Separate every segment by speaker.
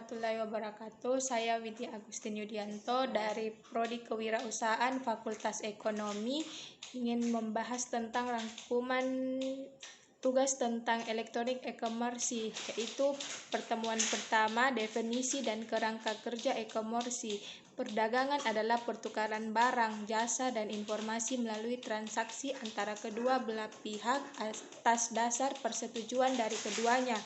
Speaker 1: warahmatullahi wabarakatuh. Saya Widya Agustin Yudianto dari Prodi Kewirausahaan Fakultas Ekonomi ingin membahas tentang rangkuman tugas tentang elektronik e-commerce, yaitu pertemuan pertama, definisi dan kerangka kerja e-commerce. Perdagangan adalah pertukaran barang, jasa, dan informasi melalui transaksi antara kedua belah pihak atas dasar persetujuan dari keduanya.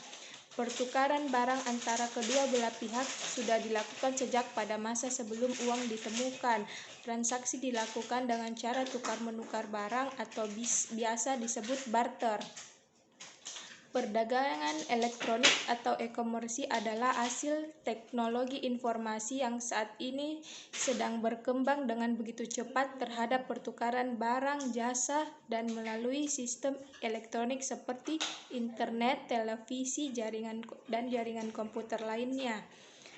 Speaker 1: Pertukaran barang antara kedua belah pihak sudah dilakukan sejak pada masa sebelum uang ditemukan. Transaksi dilakukan dengan cara tukar-menukar barang atau biasa disebut barter. Perdagangan elektronik atau e-commerce adalah hasil teknologi informasi yang saat ini sedang berkembang dengan begitu cepat terhadap pertukaran barang, jasa, dan melalui sistem elektronik seperti internet, televisi, jaringan komputer lainnya.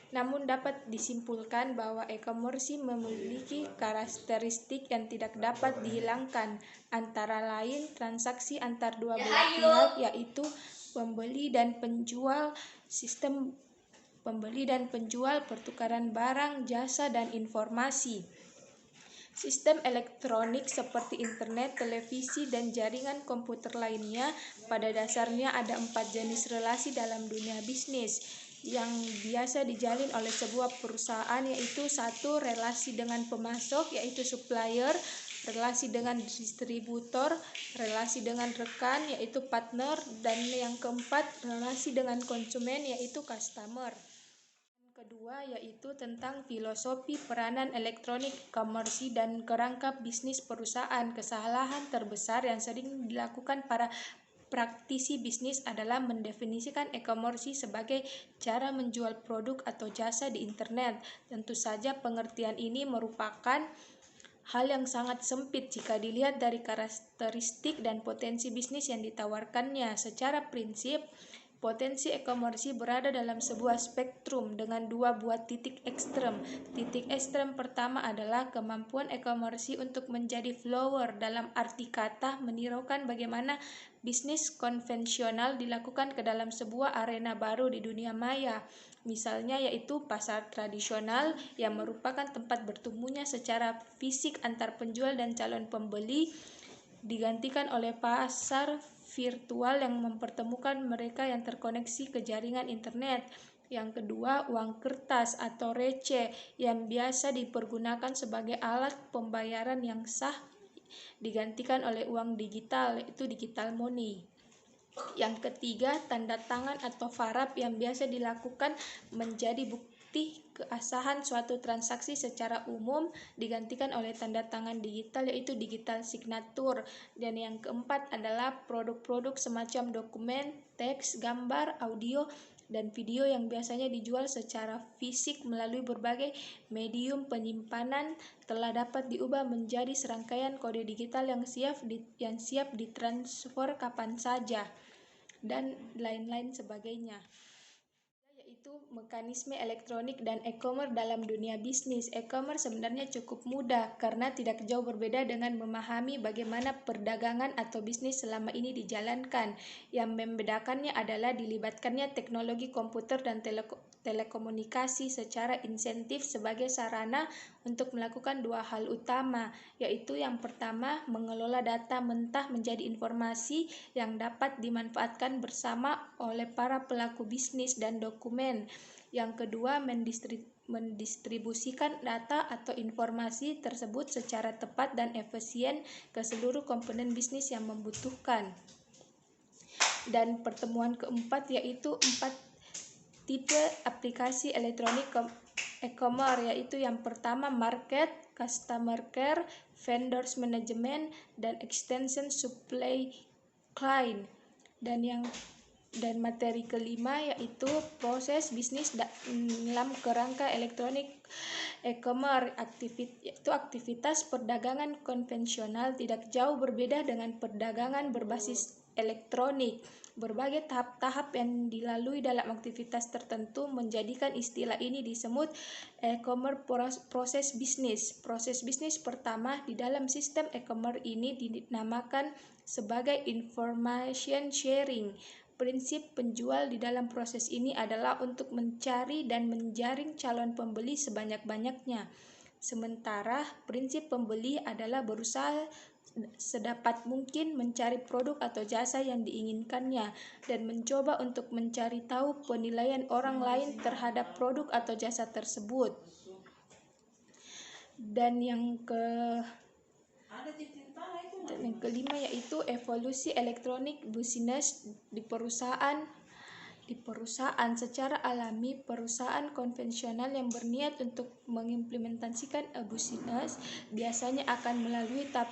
Speaker 1: Namun dapat disimpulkan bahwa e-commerce memiliki karakteristik yang tidak dapat dihilangkan, antara lain transaksi antar dua belah pihak, yaitu pembeli dan penjual, sistem pembeli dan penjual, pertukaran barang, jasa, dan informasi. Sistem elektronik seperti internet, televisi, dan jaringan komputer lainnya pada dasarnya ada 4 jenis relasi dalam dunia bisnis yang biasa dijalin oleh sebuah perusahaan, yaitu 1. Relasi dengan pemasok, yaitu supplier, relasi dengan distributor, relasi dengan rekan, yaitu partner, dan yang keempat, relasi dengan konsumen, yaitu customer. Kedua yaitu tentang filosofi peranan elektronik e-commerce dan kerangka bisnis perusahaan. Kesalahan terbesar yang sering dilakukan para praktisi bisnis adalah mendefinisikan e-commerce sebagai cara menjual produk atau jasa di internet. Tentu saja pengertian ini merupakan hal yang sangat sempit jika dilihat dari karakteristik dan potensi bisnis yang ditawarkannya. Secara prinsip, potensi e-commerce berada dalam sebuah spektrum dengan dua buah titik ekstrem. Titik ekstrem pertama adalah kemampuan e-commerce untuk menjadi flower, dalam arti kata menirukan bagaimana bisnis konvensional dilakukan ke dalam sebuah arena baru di dunia maya. Misalnya yaitu pasar tradisional yang merupakan tempat bertemunya secara fisik antar penjual dan calon pembeli, digantikan oleh pasar virtual yang mempertemukan mereka yang terkoneksi ke jaringan internet. Yang kedua, uang kertas atau receh yang biasa dipergunakan sebagai alat pembayaran yang sah, digantikan oleh uang digital, yaitu digital money. Yang ketiga, tanda tangan atau farap yang biasa dilakukan menjadi bukti keabsahan suatu transaksi secara umum, digantikan oleh tanda tangan digital, yaitu digital signature. Dan yang keempat adalah produk-produk semacam dokumen, teks, gambar, audio, dan video yang biasanya dijual secara fisik melalui berbagai medium penyimpanan, telah dapat diubah menjadi serangkaian kode digital yang siap ditransfer kapan saja, dan lain-lain sebagainya. Yaitu mekanisme elektronik dan e-commerce dalam dunia bisnis. E-commerce sebenarnya cukup mudah karena tidak jauh berbeda dengan memahami bagaimana perdagangan atau bisnis selama ini dijalankan. Yang membedakannya adalah dilibatkannya teknologi komputer dan telekomunikasi secara insentif sebagai sarana untuk melakukan dua hal utama, yaitu yang pertama, mengelola data mentah menjadi informasi yang dapat dimanfaatkan bersama oleh para pelaku bisnis dan dokumen. Yang kedua, mendistribusikan data atau informasi tersebut secara tepat dan efisien ke seluruh komponen bisnis yang membutuhkan. Dan pertemuan keempat yaitu 4 tipe aplikasi elektronik e-commerce, yaitu yang pertama market, customer care, vendors management, dan extension supply client. Dan materi kelima yaitu proses bisnis dalam kerangka elektronik e-commerce. Yaitu aktivitas perdagangan konvensional tidak jauh berbeda dengan perdagangan berbasis elektronik. Berbagai tahap-tahap yang dilalui dalam aktivitas tertentu menjadikan istilah ini disebut e-commerce proses bisnis. Proses bisnis pertama di dalam sistem e-commerce ini dinamakan sebagai information sharing. Prinsip penjual di dalam proses ini adalah untuk mencari dan menjaring calon pembeli sebanyak-banyaknya. Sementara prinsip pembeli adalah berusaha sedapat mungkin mencari produk atau jasa yang diinginkannya dan mencoba untuk mencari tahu penilaian orang lain terhadap produk atau jasa tersebut. Dan yang kelima yaitu evolusi elektronik bisnis di perusahaan. Secara alami, perusahaan konvensional yang berniat untuk mengimplementasikan e-business biasanya akan melalui tahap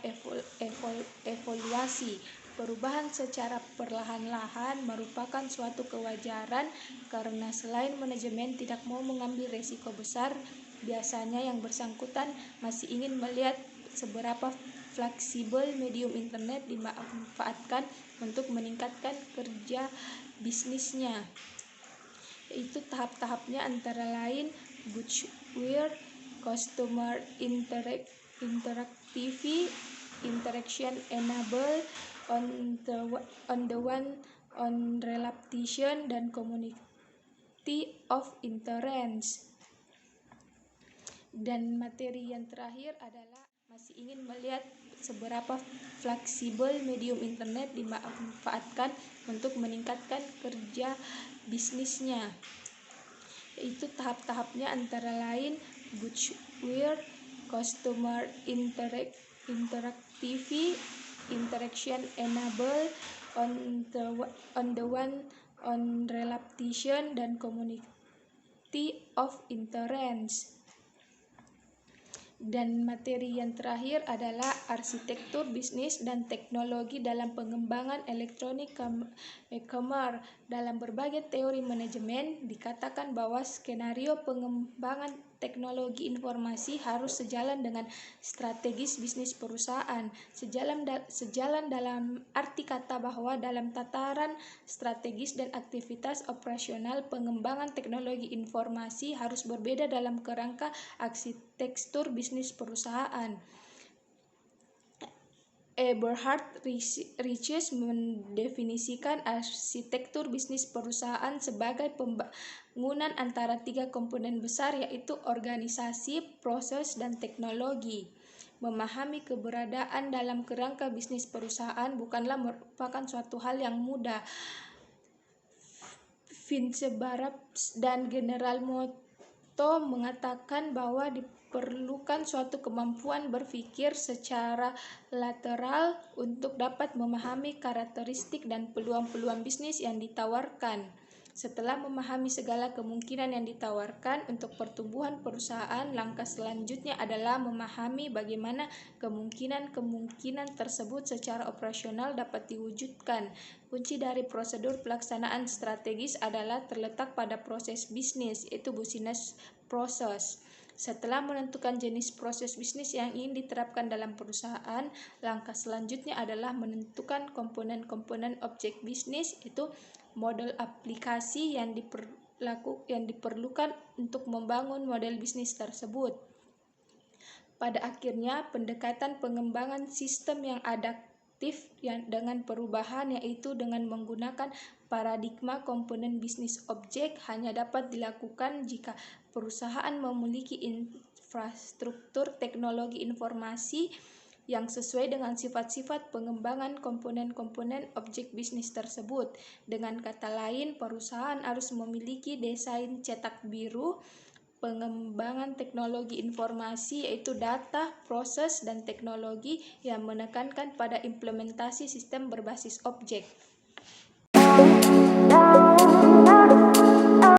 Speaker 1: evaluasi. Perubahan secara perlahan-lahan merupakan suatu kewajaran karena selain manajemen tidak mau mengambil risiko besar, biasanya yang bersangkutan masih ingin melihat seberapa fleksibel medium internet dimanfaatkan untuk meningkatkan kerja bisnisnya. Yaitu tahap-tahapnya antara lain Bouchware, Customer Interactivity, Interaction Enable, on Relation, dan Community of Interest. Dan materi yang terakhir adalah masih ingin melihat seberapa fleksibel medium internet dimanfaatkan untuk meningkatkan kerja bisnisnya. Yaitu tahap-tahapnya antara lain Bouchware, Customer Interactivity, Interaction Enable, on Relation, dan Community of Interest. Dan materi yang terakhir adalah arsitektur bisnis dan teknologi dalam pengembangan elektronik e-commerce. Dalam berbagai teori manajemen dikatakan bahwa skenario pengembangan teknologi informasi harus sejalan dengan strategis bisnis perusahaan. Sejalan dalam arti kata bahwa dalam tataran strategis dan aktivitas operasional, pengembangan teknologi informasi harus berbeda dalam kerangka arsitektur bisnis perusahaan. Eberhard Riches mendefinisikan arsitektur bisnis perusahaan sebagai pembangunan antara 3 komponen besar, yaitu organisasi, proses, dan teknologi. Memahami keberadaan dalam kerangka bisnis perusahaan bukanlah merupakan suatu hal yang mudah. Vince Barabs dan General Motors mengatakan bahwa diperlukan suatu kemampuan berpikir secara lateral untuk dapat memahami karakteristik dan peluang-peluang bisnis yang ditawarkan. Setelah memahami segala kemungkinan yang ditawarkan untuk pertumbuhan perusahaan, langkah selanjutnya adalah memahami bagaimana kemungkinan-kemungkinan tersebut secara operasional dapat diwujudkan. Kunci dari prosedur pelaksanaan strategis adalah terletak pada proses bisnis, yaitu business process. Setelah menentukan jenis proses bisnis yang ingin diterapkan dalam perusahaan, langkah selanjutnya adalah menentukan komponen-komponen objek bisnis, yaitu model aplikasi yang diperlukan untuk membangun model bisnis tersebut. Pada akhirnya, pendekatan pengembangan sistem yang adaptif dengan perubahan, yaitu dengan menggunakan paradigma komponen bisnis objek, hanya dapat dilakukan jika perusahaan memiliki infrastruktur teknologi informasi yang sesuai dengan sifat-sifat pengembangan komponen-komponen objek bisnis tersebut. Dengan kata lain, perusahaan harus memiliki desain cetak biru pengembangan teknologi informasi, yaitu data, proses, dan teknologi yang menekankan pada implementasi sistem berbasis objek.